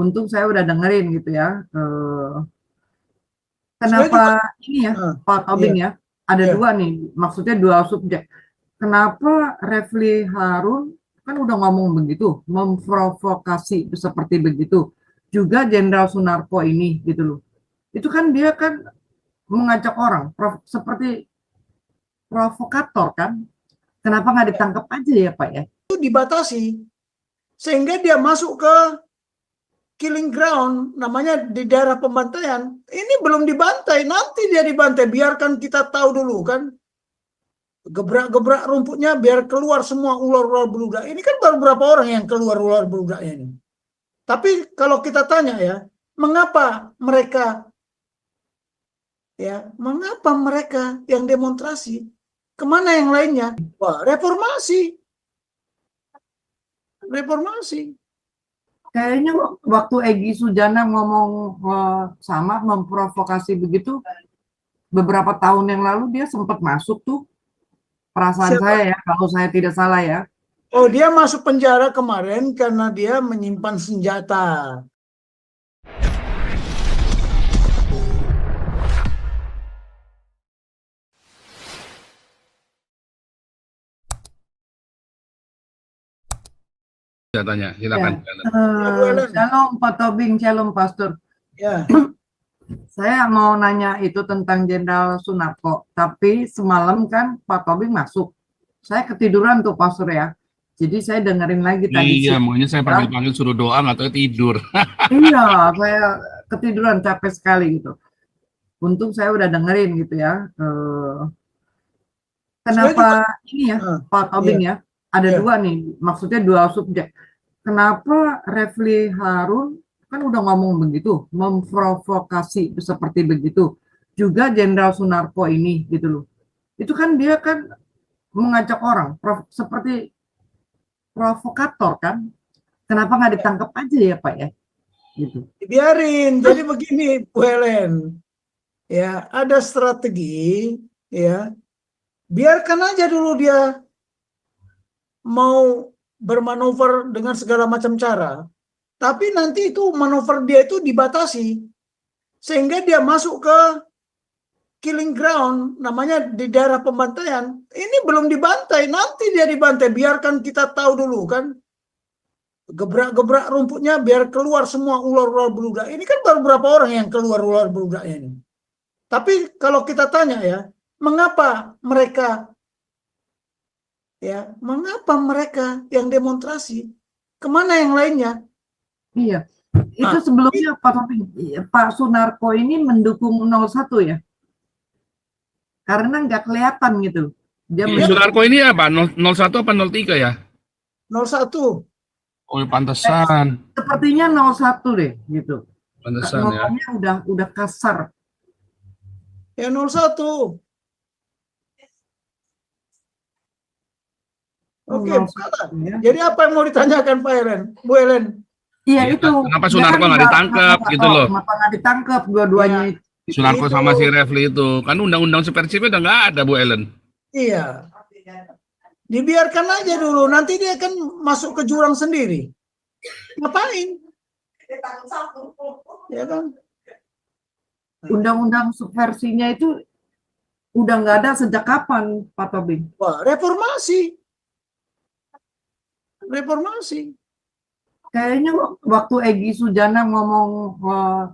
Untung saya udah dengerin gitu ya. Saya juga, Kenapa ini ya, Pak Tobing ya? Ada iya. dua nih, maksudnya dua subjek. Kenapa Refli Harun kan udah ngomong begitu, memprovokasi seperti begitu. Juga Jenderal Sunarko ini gitu loh. Itu kan dia kan mengajak orang, seperti provokator kan. Kenapa nggak ditangkap aja ya Pak ya? Itu dibatasi sehingga dia masuk ke killing ground, namanya di daerah pembantaian. Ini belum dibantai, nanti dia dibantai. Biarkan kita tahu dulu kan, gebrak-gebrak rumputnya biar keluar semua ular-ular beludak. Ini kan baru berapa orang yang keluar ular beludaknya ini. Tapi kalau kita tanya ya, mengapa mereka yang demonstrasi? Kemana yang lainnya? Wah, reformasi. Kayaknya waktu Egy Sujana ngomong sama memprovokasi begitu beberapa tahun yang lalu dia sempat masuk tuh, perasaan Siapa? saya ya, kalau saya tidak salah ya. Oh, dia masuk penjara kemarin karena dia menyimpan senjata. Saya tanya, silakan. Shalom Pak Tobing, shalom Pastor. Ya. Saya mau nanya itu tentang Jenderal Sunarko, tapi semalam kan Pak Tobing masuk. Saya ketiduran tuh Pastor ya. Jadi saya dengerin lagi tadi. Iya, makanya saya panggil-panggil suruh doa, nggak tahu tidur. Iya, saya ketiduran capek sekali gitu. Untung saya udah dengerin gitu ya. Kenapa ini ya, Pak Tobing ya? Ada dua nih, maksudnya dua subjek. Kenapa Refli Harun kan udah ngomong begitu, memprovokasi seperti begitu. Juga Jenderal Sunarko ini gitu loh. Itu kan dia kan mengajak orang, seperti provokator kan. Kenapa nggak ditangkap aja ya Pak ya? Gitu. Biarin. Jadi begini, Bu Helen. Ya, ada strategi, ya. Biarkan aja dulu dia mau bermanuver dengan segala macam cara. Tapi nanti itu manuver dia itu dibatasi. Sehingga dia masuk ke killing ground, namanya di daerah pembantaian. Ini belum dibantai, nanti dia dibantai. Biarkan kita tahu dulu kan. Gebrak-gebrak rumputnya biar keluar semua ular-ular beludak. Ini kan baru berapa orang yang keluar ular beludaknya ini. Tapi kalau kita tanya ya, mengapa mereka yang demonstrasi? Kemana yang lainnya? Iya, itu sebelumnya Pak Sunarko ini mendukung 01 ya? Karena nggak kelihatan gitu. Sunarko ini apa? 01 apa 03 ya? 01. Oh, pantesan. Sepertinya 01 deh gitu. Pantesan ya. Ngomongnya udah kasar. Ya 01. Oke, ya. Jadi apa yang mau ditanyakan Pak Helen? Bu Helen? Iya itu. Kenapa Sunarko nggak ditangkap gitu loh? Kenapa nggak ditangkap dua-duanya? Sunarko sama si Refli itu. Kan undang-undang supersipnya udah nggak ada, Bu Helen. Iya. Dibiarkan aja dulu, nanti dia akan masuk ke jurang sendiri. Ngapain? Ya kan? Undang-undang subversinya itu udah nggak ada sejak kapan, Pak Tobing? Wah, reformasi. Kayaknya waktu Egy Sujana ngomong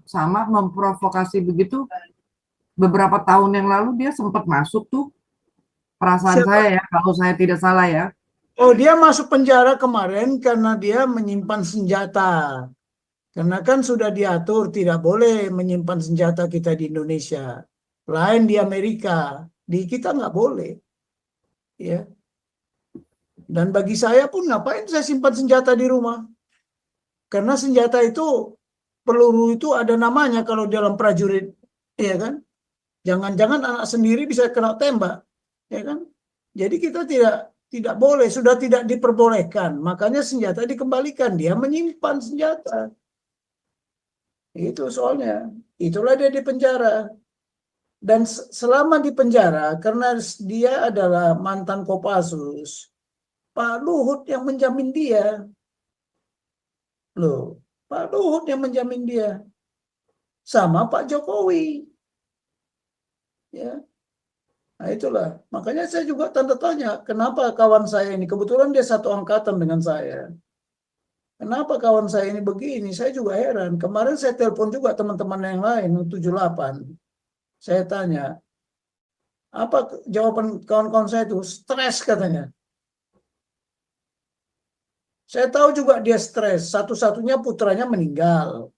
sama memprovokasi begitu beberapa tahun yang lalu dia sempat masuk tuh. Perasaan saya ya, kalau saya tidak salah ya. Oh, dia masuk penjara kemarin karena dia menyimpan senjata. Karena kan sudah diatur tidak boleh menyimpan senjata kita di Indonesia. Lain di Amerika, di kita nggak boleh. Ya. Dan bagi saya pun ngapain saya simpan senjata di rumah? Karena senjata itu, peluru itu ada namanya kalau dalam prajurit, ya kan? Jangan-jangan anak sendiri bisa kena tembak. Ya kan? Jadi kita tidak boleh, sudah tidak diperbolehkan. Makanya senjata dikembalikan, dia menyimpan senjata. Itu soalnya. Itulah dia di penjara. Dan selama di penjara, karena dia adalah mantan Kopassus, Pak Luhut yang menjamin dia. Loh, Pak Luhut yang menjamin dia. Sama Pak Jokowi. Ya. Nah itulah. Makanya saya juga tanda tanya, kenapa kawan saya ini, kebetulan dia satu angkatan dengan saya. Kenapa kawan saya ini begini? Saya juga heran. Kemarin saya telepon juga teman-teman yang lain, 78. Saya tanya, apa jawaban kawan-kawan saya itu? Stres katanya. Saya tahu juga dia stres. Satu-satunya putranya meninggal.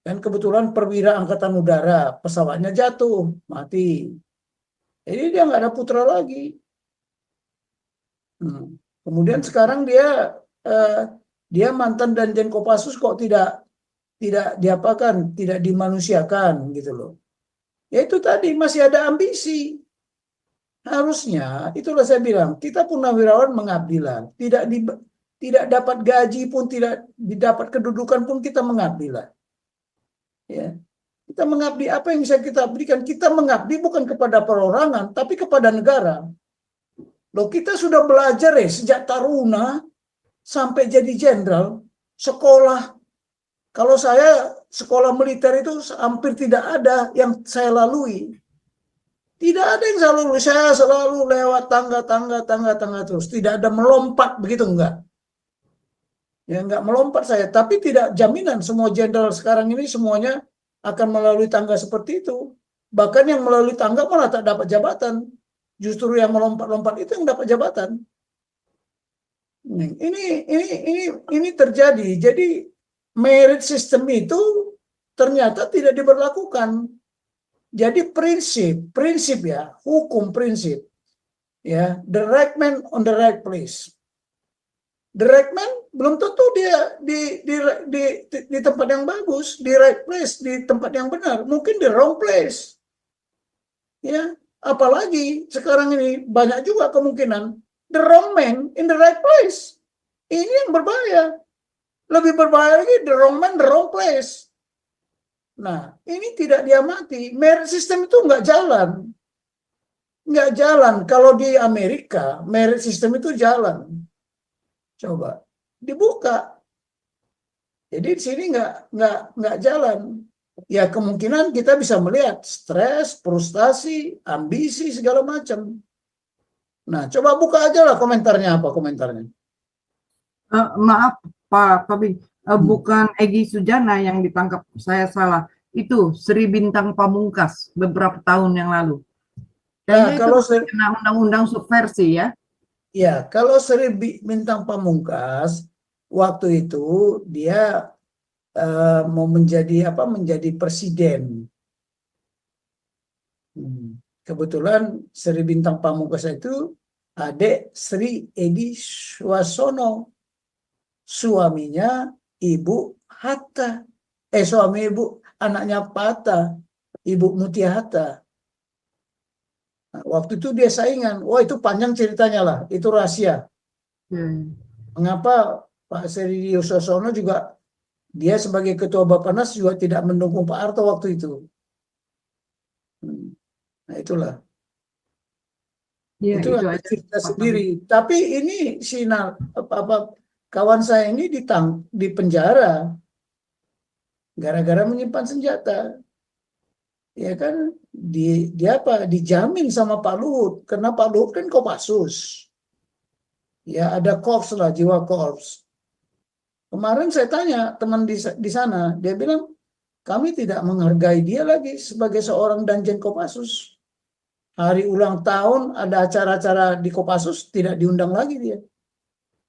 Dan kebetulan perwira angkatan udara, pesawatnya jatuh, mati. Jadi dia nggak ada putra lagi. Kemudian sekarang dia mantan Danjen Kopassus kok tidak diapakan, tidak dimanusiakan gitu loh. Ya itu tadi masih ada ambisi. Harusnya itulah saya bilang kita purnawirawan mengabdilah. Tidak dapat gaji pun, tidak didapat kedudukan pun kita mengabdilah. Ya. Kita mengabdi, apa yang bisa kita berikan? Kita mengabdi bukan kepada perorangan, tapi kepada negara. Loh, kita sudah belajar sejak taruna sampai jadi jenderal, sekolah. Kalau saya sekolah militer itu hampir tidak ada yang saya lalui. Tidak ada yang saya lalui. Saya selalu lewat tangga terus. Tidak ada melompat, begitu enggak. Ya enggak melompat saya, tapi tidak jaminan semua jenderal sekarang ini semuanya akan melalui tangga seperti itu. Bahkan yang melalui tangga malah tak dapat jabatan. Justru yang melompat-lompat itu yang dapat jabatan. Ini terjadi. Jadi merit system itu ternyata tidak diberlakukan. Jadi prinsip ya, hukum prinsip. Ya, the right man on the right place. The right man belum tentu dia di tempat yang bagus, di right place, di tempat yang benar, mungkin di wrong place. Ya, apalagi sekarang ini banyak juga kemungkinan the wrong man in the right place. Ini yang berbahaya. Lebih berbahaya lagi the wrong man, the wrong place. Nah, ini tidak diamati. Merit system itu nggak jalan. Nggak jalan. Kalau di Amerika, merit system itu jalan. Coba dibuka. Jadi di sini nggak jalan. Ya kemungkinan kita bisa melihat stres, frustasi, ambisi segala macam. Nah, coba buka aja lah komentarnya apa komentarnya. Maaf Pak Tobing, bukan Egy Sujana yang ditangkap, saya salah. Itu Sri Bintang Pamungkas beberapa tahun yang lalu. Ya, kalau kena undang-undang subversi ya. Ya, kalau Sri Bintang Pamungkas waktu itu dia mau menjadi presiden. Kebetulan Sri Bintang Pamungkas itu adik Sri Edi Suarsono, suaminya Ibu Hatta. Suami Ibu, anaknya Pak Hatta, Ibu Mutia Hatta. Nah, waktu itu dia saingan. Wah, itu panjang ceritanya lah, itu rahasia. Mengapa Pak Sri Suarsono juga dia sebagai ketua Bappenas juga tidak mendukung Pak Harto waktu itu. Nah, itulah. Ya, itu ada cerita sendiri. Tapi ini kawan saya ini di penjara gara-gara menyimpan senjata. Ya kan dia dijamin sama Pak Luhut karena Pak Luhut kan Kopassus. Ya ada korps lah, jiwa korps. Kemarin saya tanya teman di sana, dia bilang kami tidak menghargai dia lagi sebagai seorang Danjen Kopassus. Hari ulang tahun ada acara-acara di Kopassus tidak diundang lagi dia.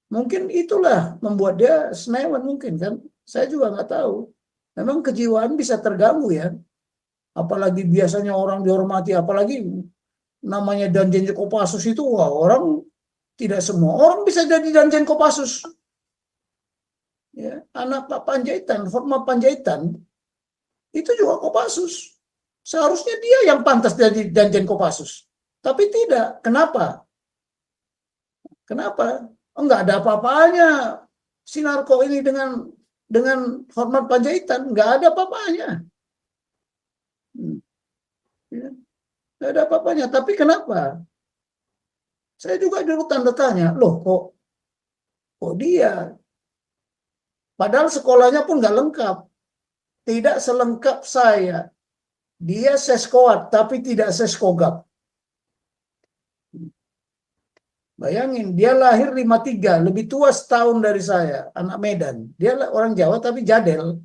Mungkin itulah membuat dia senewan mungkin kan. Saya juga nggak tahu. Memang kejiwaan bisa terganggu ya. Apalagi biasanya orang dihormati, apalagi namanya Danjen Kopassus itu, wah orang tidak semua orang bisa jadi Danjen Kopassus. Ya, anak Pak Panjaitan, Hotma Panjaitan, itu juga Kopassus. Seharusnya dia yang pantas jadi Danjen Kopassus. Tapi tidak. Kenapa? Kenapa? Enggak ada apa-apanya Sinarko ini dengan Hotma Panjaitan. Enggak ada apa-apanya. Ya, enggak ada apa-apanya. Tapi kenapa? Saya juga dulu tanda tanya, loh kok dia Padahal sekolahnya pun nggak lengkap. Tidak selengkap saya. Dia seskoat, tapi tidak seskogap. Bayangin, dia lahir 53, lebih tua setahun dari saya, anak Medan. Dia orang Jawa tapi jadel.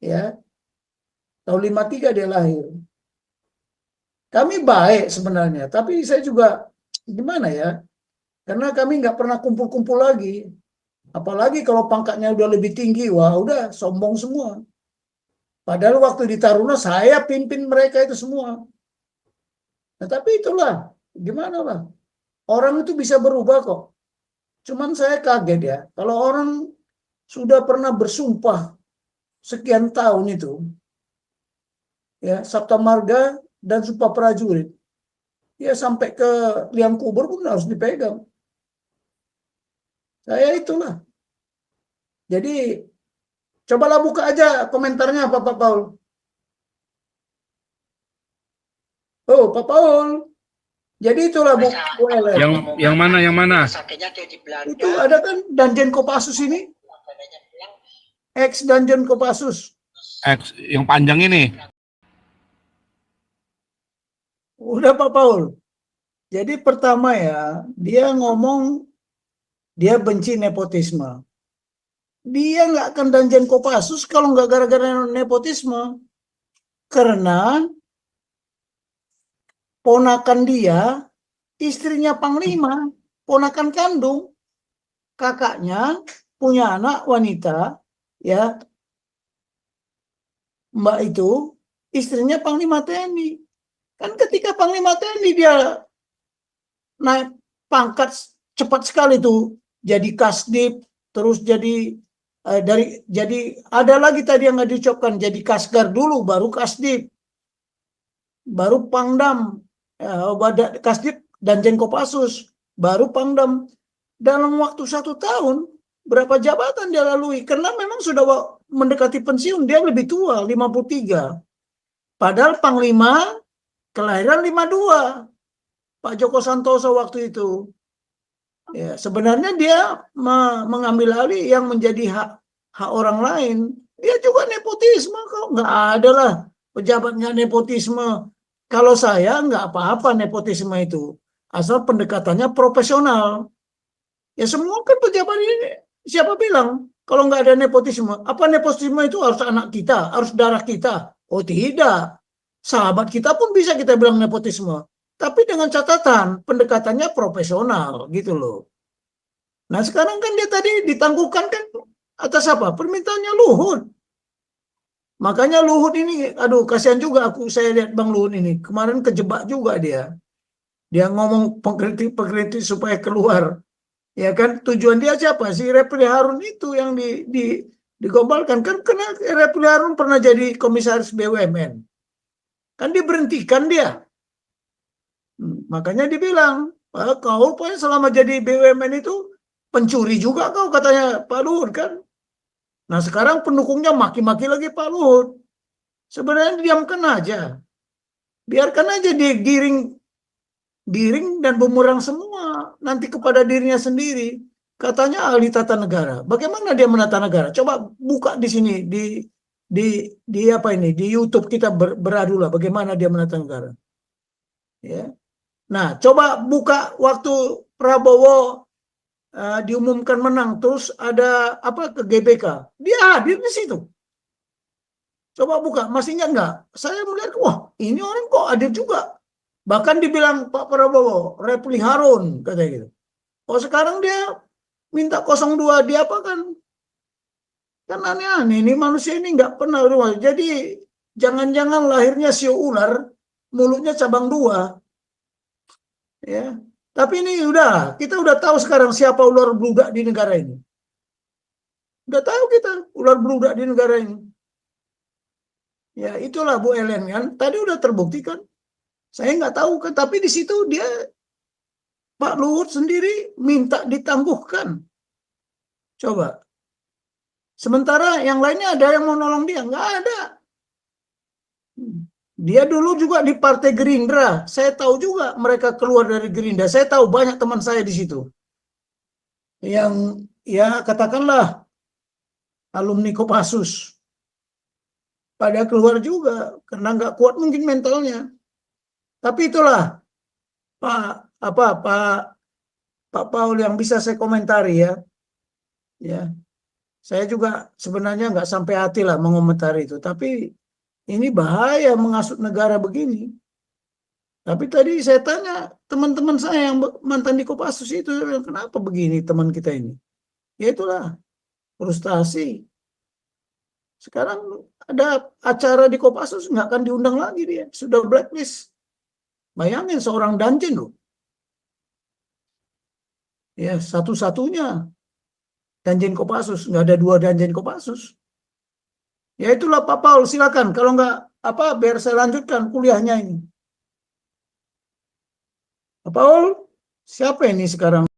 Ya, tahun 53 dia lahir. Kami baik sebenarnya, tapi saya juga gimana ya? Karena kami nggak pernah kumpul-kumpul lagi. Apalagi kalau pangkatnya udah lebih tinggi, wah udah sombong semua. Padahal waktu di Taruna saya pimpin mereka itu semua. Nah, tapi itulah, gimana lah. Orang itu bisa berubah kok. Cuman saya kaget ya, kalau orang sudah pernah bersumpah sekian tahun itu, ya Sabta Marga dan Sumpah Prajurit, ya sampai ke liang kubur pun harus dipegang. Saya itulah. Jadi cobalah buka aja komentarnya Pak Paul. Oh, Pak Paul. Jadi itulah Bu Ellen. Yang mana? Itu ada kan Danjen Kopassus ini. Ex Danjen Kopassus. Yang panjang ini. Udah Pak Paul. Jadi pertama ya, dia ngomong dia benci nepotisme. Dia nggak akan Danjen Kopassus kalau nggak gara-gara nepotisme. Karena ponakan dia, istrinya Panglima, ponakan kandung, kakaknya punya anak wanita, ya, Mbak itu, istrinya Panglima TNI. Kan ketika Panglima TNI dia naik pangkat cepat sekali tuh, jadi Kasdip, terus jadi ada lagi tadi yang nggak diucapkan, jadi Kasgar dulu, baru Kasdip, baru Pangdam. Kasdip Danjen Kopassus, baru Pangdam. Dalam waktu 1 tahun, berapa jabatan dia lalui? Karena memang sudah mendekati pensiun, dia lebih tua, 53. Padahal Panglima kelahiran 52. Pak Joko Santoso waktu itu. Ya, sebenarnya dia mengambil alih yang menjadi hak orang lain. Dia juga nepotisme kok. Nggak ada lah pejabatnya nepotisme. Kalau saya nggak apa-apa nepotisme itu, asal pendekatannya profesional. Ya semua kan pejabat ini, siapa bilang kalau nggak ada nepotisme? Apa nepotisme itu harus anak kita, harus darah kita? Oh tidak, sahabat kita pun bisa kita bilang nepotisme. Tapi dengan catatan pendekatannya profesional gitu loh. Nah sekarang kan dia tadi ditangguhkan kan atas apa? Permintaannya Luhut. Makanya Luhut ini, aduh kasihan juga saya lihat Bang Luhut ini. Kemarin kejebak juga dia. Dia ngomong pengkritik supaya keluar. Ya kan, tujuan dia siapa? Si Refli Harun itu yang digombalkan. Kan karena Refli Harun pernah jadi komisaris BUMN. Kan diberhentikan dia. Makanya dibilang, kau selama jadi BUMN itu pencuri juga kau, katanya Pak Luhut kan. Nah sekarang pendukungnya maki-maki lagi Pak Luhut. Sebenarnya diamkan aja. Biarkan aja dia giring dan bumerang semua nanti kepada dirinya sendiri. Katanya ahli tata negara. Bagaimana dia menata negara? Coba buka di sini di apa ini? Di YouTube kita beradu lah bagaimana dia menata negara. Ya. Nah, coba buka waktu Prabowo diumumkan menang, terus ada apa ke GBK, dia hadir di situ. Coba buka, masih ingat nggak? Saya melihat, wah ini orang kok hadir juga. Bahkan dibilang Pak Prabowo, Refli Harun, katanya gitu. Oh sekarang dia minta 02, dia apa kan? Kan aneh-aneh, ini manusia ini nggak pernah. Jadi jangan-jangan lahirnya sio ular, mulutnya cabang 2. Ya. Tapi ini kita udah tahu sekarang siapa ular beludak di negara ini. Udah tahu kita ular beludak di negara ini. Ya itulah Bu Ellen kan. Tadi udah terbukti kan. Saya nggak tahu kan. Tapi di situ dia Pak Luhut sendiri minta ditangguhkan. Coba. Sementara yang lainnya ada yang mau nolong dia. Nggak ada. Dia dulu juga di Partai Gerindra. Saya tahu juga mereka keluar dari Gerindra. Saya tahu banyak teman saya di situ. Yang ya katakanlah alumni Kopassus. Pada keluar juga karena nggak kuat mungkin mentalnya. Tapi itulah Pak Paul yang bisa saya komentari ya. Ya, saya juga sebenarnya nggak sampai hati lah mengomentari itu. Tapi ini bahaya menghasut negara begini. Tapi tadi saya tanya teman-teman saya yang mantan di Kopassus itu, saya bilang, kenapa begini teman kita ini? Ya itulah, frustasi. Sekarang ada acara di Kopassus nggak akan diundang lagi dia, sudah blacklist. Bayangin seorang Danjen loh. Ya satu-satunya Danjen Kopassus, nggak ada 2 Danjen Kopassus. Ya itulah Pak Paul, silakan. Kalau nggak biar saya lanjutkan kuliahnya ini. Pak Paul, siapa ini sekarang?